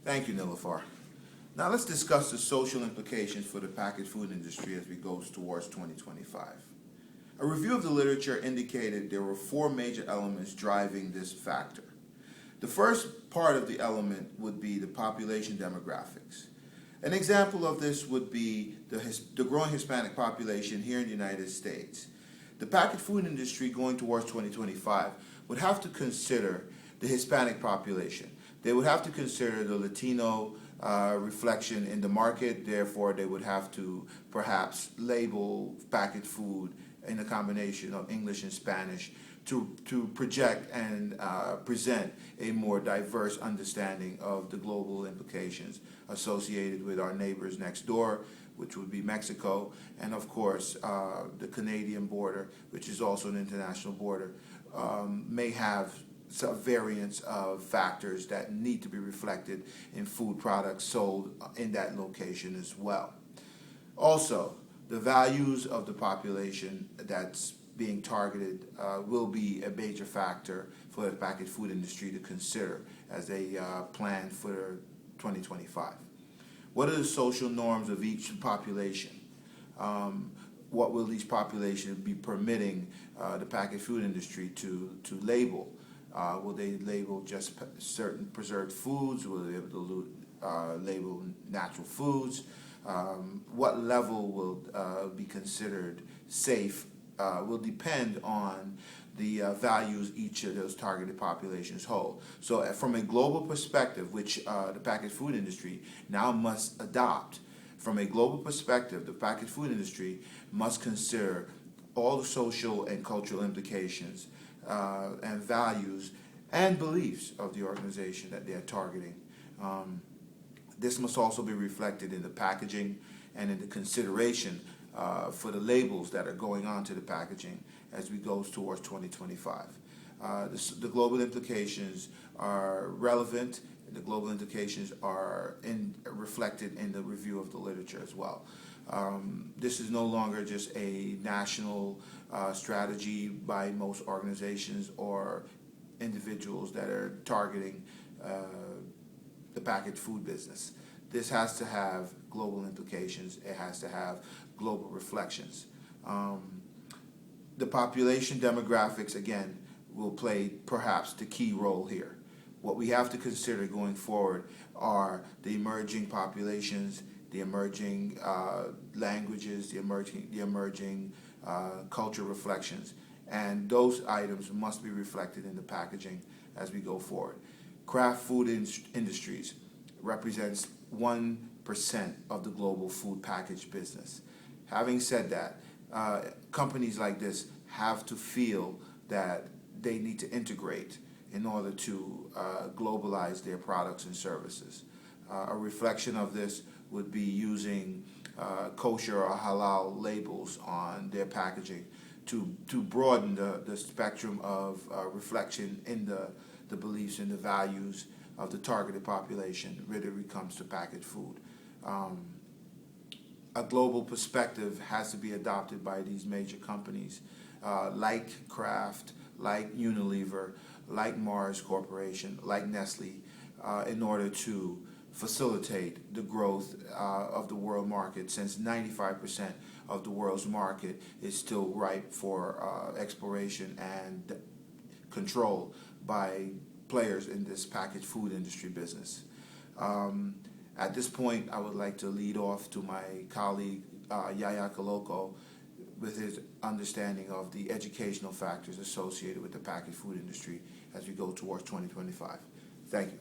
Thank you, Nilafar. Now let's discuss the social implications for the packaged food industry as we go towards 2025. A review of the literature indicated there were four major elements driving this factor. The first part of the element would be the population demographics. An example of this would be the growing Hispanic population here in the United States. The packaged food industry going towards 2025 would have to consider the Hispanic population. They would have to consider the Latino reflection in the market. Therefore, they would have to perhaps label packaged food in a combination of English and Spanish to project and present a more diverse understanding of the global implications associated with our neighbors next door, which would be Mexico, and of course the Canadian border, which is also an international border, may have some variants of factors that need to be reflected in food products sold in that location as well. Also, the values of the population that's being targeted will be a major factor for the packaged food industry to consider as they plan for 2025. What are the social norms of each population? What will each population be permitting the packaged food industry to label? Will they label just certain preserved foods? Will they be able to label natural foods? What level will be considered safe will depend on the values each of those targeted populations hold. So from a global perspective, which the packaged food industry now must adopt, from a global perspective, the packaged food industry must consider all the social and cultural implications and values and beliefs of the organization that they're targeting. This must also be reflected in the packaging and in the consideration for the labels that are going on to the packaging as we go towards 2025. The global implications are relevant. The global implications are reflected in the review of the literature as well. This is no longer just a national strategy by most organizations or individuals that are targeting the packaged food business. This has to have global implications. It has to have global reflections. The population demographics, again, will play perhaps the key role here. What we have to consider going forward are the emerging populations, the emerging languages, the emerging culture reflections, and those items must be reflected in the packaging as we go forward. Craft food industries represents 1% of the global food package business. Having said that, companies like this have to feel that they need to integrate in order to globalize their products and services. A reflection of this would be using kosher or halal labels on their packaging to broaden the spectrum of reflection in the beliefs and the values of the targeted population when it comes to packaged food. A global perspective has to be adopted by these major companies like Kraft, like Unilever, like Mars Corporation, like Nestle, in order to facilitate the growth of the world market, since 95% of the world's market is still ripe for exploration and control by players in this packaged food industry business. At this point, I would like to lead off to my colleague, Yaya Koloko, with his understanding of the educational factors associated with the packaged food industry as we go towards 2025. Thank you.